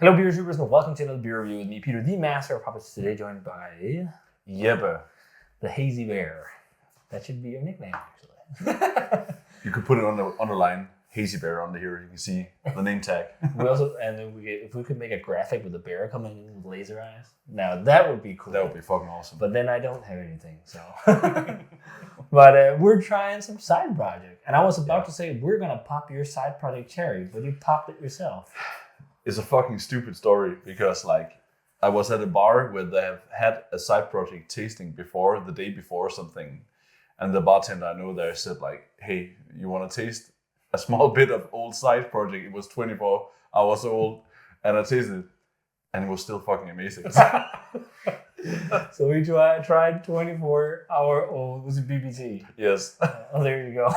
Hello, beer reviewers, and welcome to another beer review with me, Peter, the master of puppets. Today, joined by Jeppe. the Hazy Bear. That should be your nickname, actually. You could put it on the underline, Hazy Bear under here. You can see the name tag. If we could make a graphic with a bear coming in with laser eyes, now that would be cool. That would be fucking awesome. But then I don't have anything, so. But we're trying some side project, and I was about to say we're gonna pop your side project cherry, but you popped it yourself. It's a fucking stupid story because I was at a bar where they have had a side project tasting before, the day before or something. And the bartender I know there said hey, you want to taste a small bit of old side project? It was 24 hours old and I tasted it and it was still fucking amazing. So we tried 24-hour-old, was it BBT? Yes. Oh, there you go.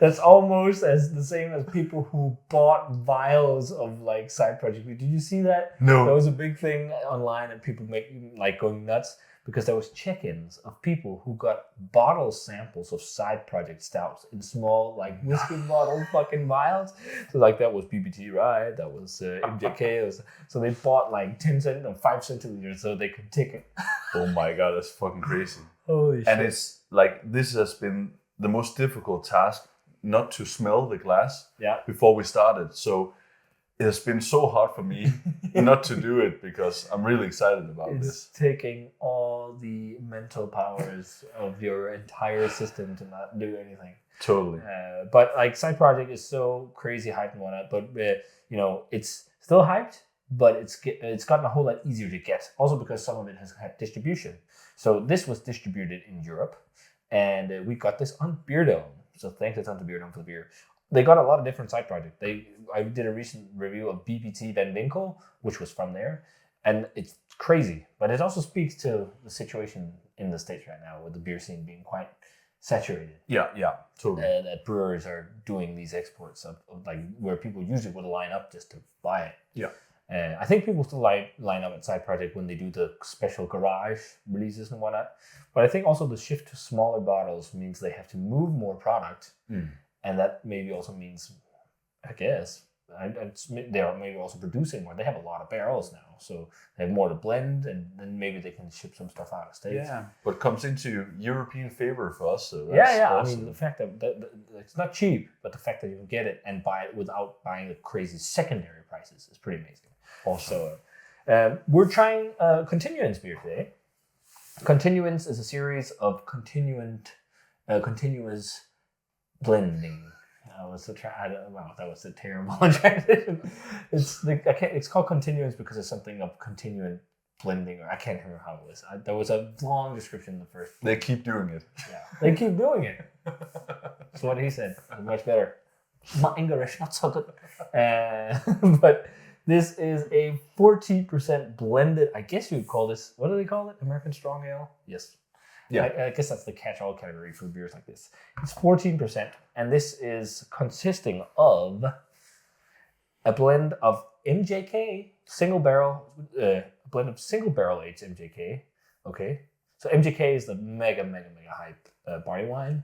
That's almost as the same as people who bought vials of side project. Did you see that? No. There was a big thing online and people going nuts because there was check-ins of people who got bottle samples of side project stouts in small whiskey bottle fucking vials. So that was BBT, right? That was MJK. So they bought 10 cent or 5 centiliters so they could take it. Oh my god, that's fucking crazy. Holy shit. And it's this has been the most difficult task, not to smell the glass before we started. So it has been so hard for me not to do it because I'm really excited about this. It's taking all the mental powers of your entire system to not do anything. Totally. But side project is so crazy hyped and whatnot. But it's still hyped, but it's gotten a whole lot easier to get. Also because some of it has had distribution. So this was distributed in Europe. And we got this on Beer Dome. So thanks a ton to Beer Dome for the beer. They got a lot of different side projects. I did a recent review of BPT Van Winkle, which was from there. And it's crazy. But it also speaks to the situation in the States right now with the beer scene being quite saturated. Yeah, totally. That brewers are doing these exports of where people usually would line up just to buy it. Yeah. I think people still line up at side project when they do the special garage releases and whatnot. But I think also the shift to smaller bottles means they have to move more product. And that maybe also means, I guess, they are maybe also producing more. They have a lot of barrels now. So they have more to blend and then maybe they can ship some stuff out of States. Yeah, but comes into European favor for us. So that's awesome. I mean, the fact that it's not cheap, but the fact that you can get it and buy it without buying the crazy secondary prices is pretty amazing. Also, we're trying Continuance beer today. Continuance is a series of continuous blending. That was a terrible transition. It's called Continuance because it's something of continuant blending, or I can't remember how it was. There was a long description in the first. They keep doing it. Yeah, they keep doing it. That's what he said. Much better. My English not so good. But this is a 14% blended, I guess you would call this, what do they call it? American Strong Ale? Yes. Yeah. I guess that's the catch-all category for beers like this. It's 14%, and this is consisting of a blend of MJK, blend of single barrel aged MJK. Okay. So MJK is the mega hype barley wine.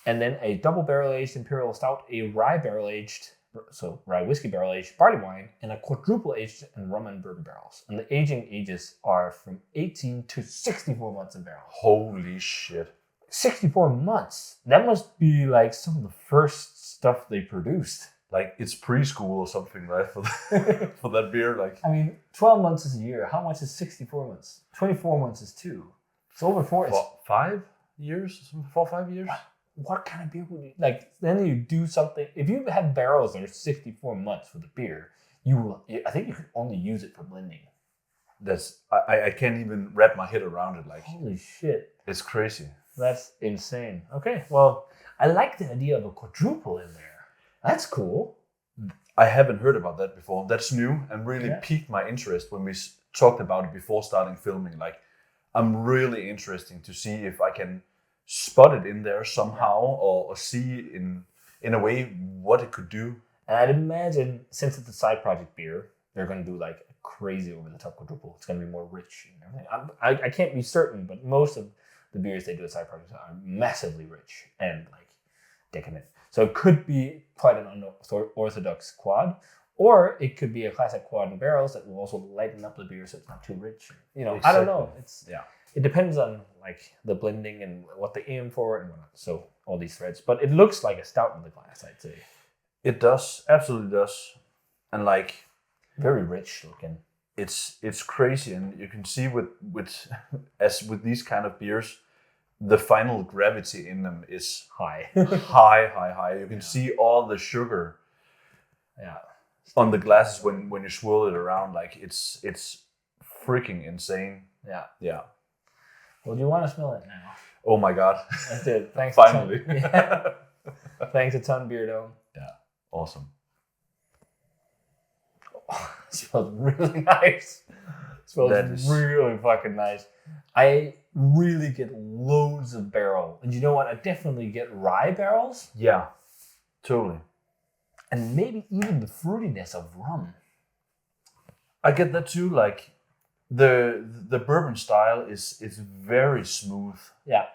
And then a double barrel aged Imperial Stout, a rye whiskey barrel aged barley wine, and a quadruple aged and rum and bourbon barrels. And the aging ages are from 18 to 64 months in barrels. Holy shit. 64 months? That must be some of the first stuff they produced. It's preschool or something, right? For that beer. 12 months is a year. How much is 64 months? 24 months is 2. It's over 4. 5 years? 4 or 5 years? What kind of beer would you then you do something? If you have barrels that are 64 months for the beer, I think you could only use it for blending. I can't even wrap my head around it. Holy shit. It's crazy. That's insane. Okay, well, I like the idea of a quadruple in there. That's cool. I haven't heard about that before. That's new and really piqued my interest when we talked about it before starting filming. I'm really interested to see if I can spot it in there somehow or see in a way what it could do. And I'd imagine, since it's a side project beer, they're going to do a crazy over the top quadruple. It's going to be more rich and everything. I can't be certain, but most of the beers they do at side projects are massively rich and decadent. So it could be quite an unorthodox quad, Or it could be a classic quad and barrels that will also lighten up the beer so it's not too rich. You know, I don't know. It depends on like the blending and what they aim for and whatnot. So all these threads, but it looks like a stout in the glass, I'd say. It does, absolutely does, and like very rich looking. It's crazy, and you can see with as with these kind of beers, the final gravity in them is high. high. You can see all the sugar on the glasses when you swirl it around. Like it's freaking insane. Yeah. Well, do you want to smell it now? Oh my God. That's it. Thanks. Finally. Thanks a ton, Beer Dome. Yeah. Awesome. Oh, it smells really nice. It smells really fucking nice. I really get loads of barrel. And you know what? I definitely get rye barrels. Yeah. Totally. And maybe even the fruitiness of rum. I get that too. Like the bourbon style is very smooth. Yeah.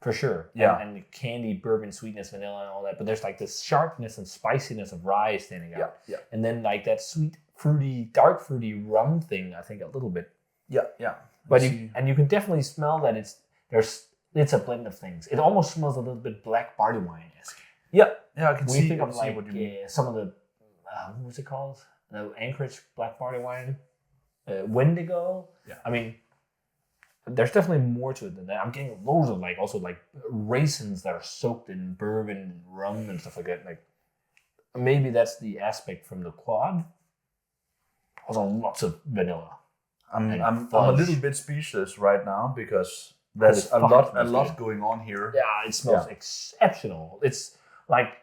For sure. Yeah. And the candy, bourbon, sweetness, vanilla, and all that. But there's like this sharpness and spiciness of rye standing out. Yeah. And then like that sweet, fruity, dark fruity rum thing, I think a little bit. Yeah. But you can definitely smell that it's a blend of things. It almost smells a little bit black barley wine-esque. Yeah, I can see. We think of like what you mean. Some of the what was it called? The Anchorage black barley wine, Wendigo. Yeah. I mean, there's definitely more to it than that. I'm getting loads of like also like raisins that are soaked in bourbon and rum and stuff like that. Like maybe that's the aspect from the quad. Also, lots of vanilla. I'm a little bit speechless right now because there's a lot going on here. Yeah, it smells exceptional. It's like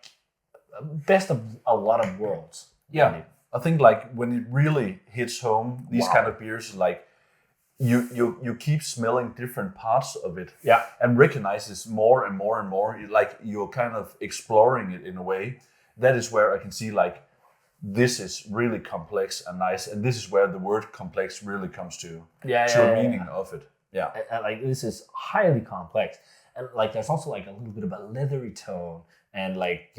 best of a lot of worlds. Yeah, really. I think like when it really hits home, these kind of beers, like you keep smelling different parts of it. Yeah, and recognize this more and more and more. Like you're kind of exploring it in a way. That is where I can see like this is really complex and nice, and this is where the word complex really comes to a meaning of it. Yeah, like this is highly complex, and like there's also like a little bit of a leathery tone, and like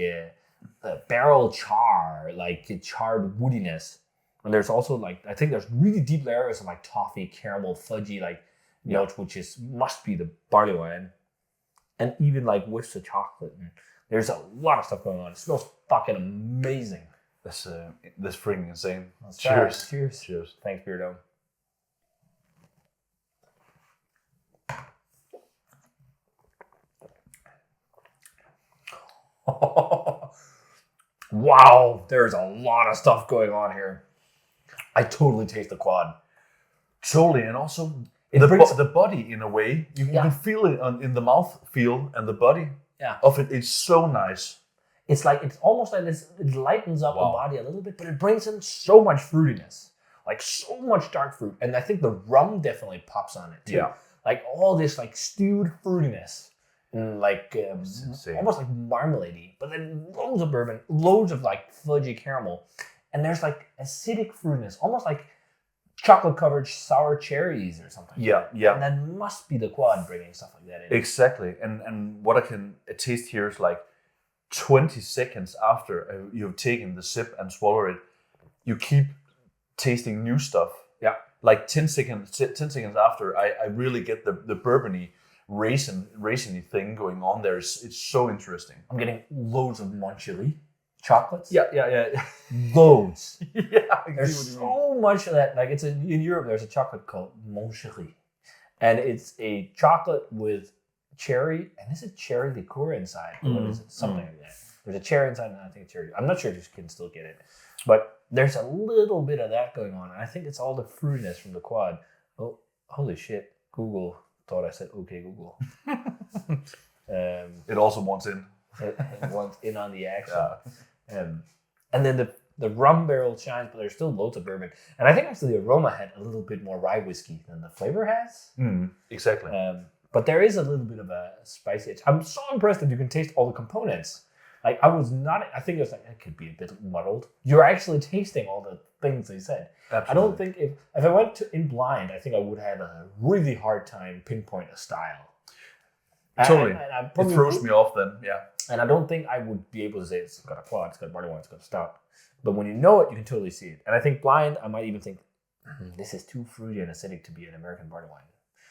barrel char, like charred woodiness. And there's also like I think there's really deep layers of like toffee, caramel, fudgy like notes, which must be the barley wine, and even like whiffs of chocolate. And there's a lot of stuff going on. It smells fucking amazing. That's freaking insane. Cheers. Cheers. Thanks, Beer Dome. Wow, there's a lot of stuff going on here. I totally taste the quad. Totally, and also the body in a way. You can feel it in the mouth feel and the body of it. It's so nice. It's almost like it lightens up the body a little bit, but it brings in so much fruitiness, like so much dark fruit. And I think the rum definitely pops on it too. Yeah. Like all this like stewed fruitiness and like almost like marmalade-y, but then loads of bourbon, loads of like fudgy caramel. And there's like acidic fruitiness, almost like chocolate-covered sour cherries or something. Yeah. And that must be the quad bringing stuff like that in. Exactly. And what I can taste here is like 20 seconds after you've taken the sip and swallow it, you keep tasting new stuff. Yeah. Like 10 seconds after, I really get the bourbony, raisiny thing going on there. It's so interesting. I'm getting loads of Moncherie chocolates. Yeah. Loads. There's so much of that. Like it's in Europe, there's a chocolate called Moncherie. And it's a chocolate with cherry, and this is cherry liqueur inside. What is it? Something like that. There's a cherry inside, and I think cherry. I'm not sure if you can still get it, but there's a little bit of that going on. And I think it's all the fruitiness from the quad. Oh, holy shit! Google thought I said okay, Google. It also wants in. It wants in on the action. Yeah. And then the rum barrel shines, but there's still loads of bourbon. And I think actually the aroma had a little bit more rye whiskey than the flavor has. Exactly. But there is a little bit of a spicy edge. I'm so impressed that you can taste all the components. Like I think it was like, it could be a bit muddled. You're actually tasting all the things they said. Absolutely. I don't think if I went in blind, I think I would have a really hard time pinpoint a style. Totally. And it throws me off then, yeah. And I don't think I would be able to say it's got a quad, it's got a barley wine, it's got a stout. But when you know it, you can totally see it. And I think blind, I might even think, this is too fruity and acidic to be an American barley wine.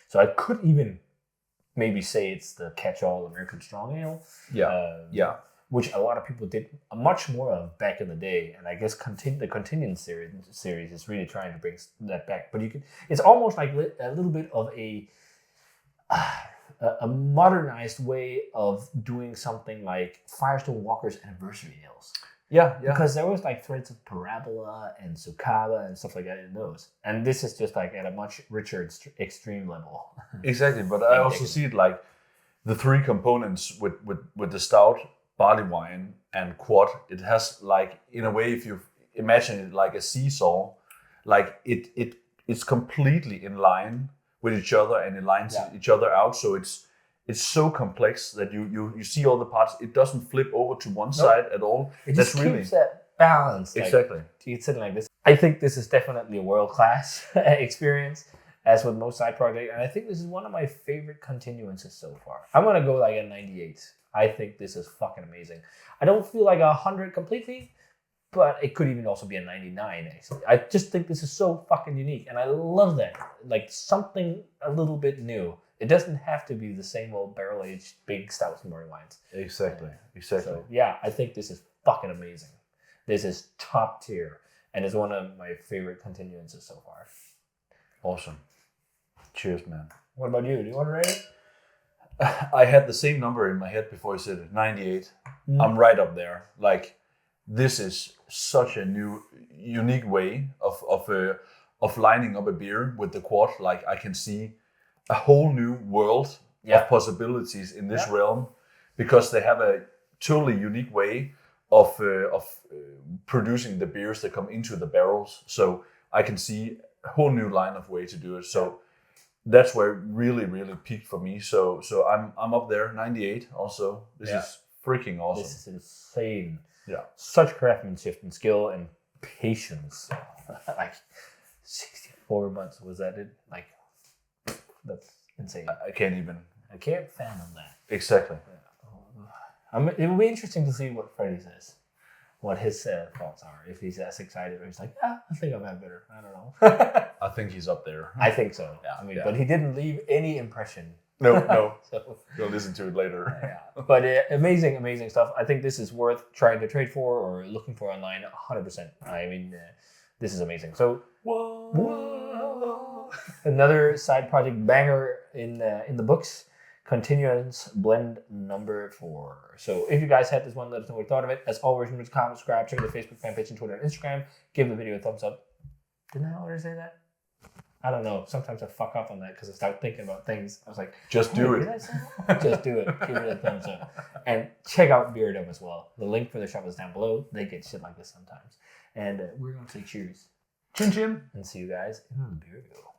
So I could even maybe say it's the catch-all American strong ale. Yeah. Which a lot of people did much more of back in the day. And I guess the Continuance series is really trying to bring that back. But it's almost like a little bit of a modernized way of doing something like Firestone Walker's anniversary ales. Yeah. Because there was like threads of Parabola and Sukaba and stuff like that in those. And this is just like at a much richer extreme level. Exactly. But I also see it like the three components with the stout, barley wine, and quad. It has like, in a way, if you imagine it like a seesaw, like it's completely in line with each other and it lines each other out. So it's so complex that you see all the parts. It doesn't flip over to one side at all. It just keeps that balance. Exactly. It's sitting like this. I think this is definitely a world-class experience, as with most side projects. And I think this is one of my favorite continuances so far. I'm going to go like a 98. I think this is fucking amazing. I don't feel like 100 completely, but it could even also be a 99, actually. I just think this is so fucking unique, and I love that. Like, something a little bit new. It doesn't have to be the same old barrel-aged big stouts and barley wines. Exactly. So, yeah, I think this is fucking amazing. This is top tier, and it's one of my favorite continuances so far. Awesome. Cheers, man. What about you? Do you want to rate it? I had the same number in my head before I said it, 98. I'm right up there. Like, this is such a unique way of lining up a beer with the quad. Like, I can see a whole new world of possibilities in this realm, because they have a totally unique way of producing the beers that come into the barrels. So I can see a whole new line of way to do it. So that's where it really, really peaked for me. So I'm up there, 98 also. This is freaking awesome. This is insane. Yeah. Such craftsmanship and skill and patience. Like 64 months, was that it? Like, that's insane. I can't fathom that. Exactly. It will be interesting to see what Freddie says, what his thoughts are. If he's as excited or he's like, I think I've had better. I don't know. I think he's up there. I think so. Yeah. But he didn't leave any impression. No. So, you'll listen to it later. Yeah. But amazing stuff. I think this is worth trying to trade for or looking for online 100%. I mean, this is amazing. So, whoa. Another side project banger in the books. Continuance blend number 4. So if you guys had this one, let us know what you thought of it. As always, remember to comment, subscribe, check the Facebook fan page and Twitter and Instagram. Give the video a thumbs up. Didn't I already say that? I don't know. Sometimes I fuck up on that because I start thinking about things. I was like, just do it. Did I say that? Just do it. Give it a thumbs up. And check out Beard as well. The link for the shop is down below. They get shit like this sometimes. And we're going to say cheers. Chin chin. And see you guys in the beer go.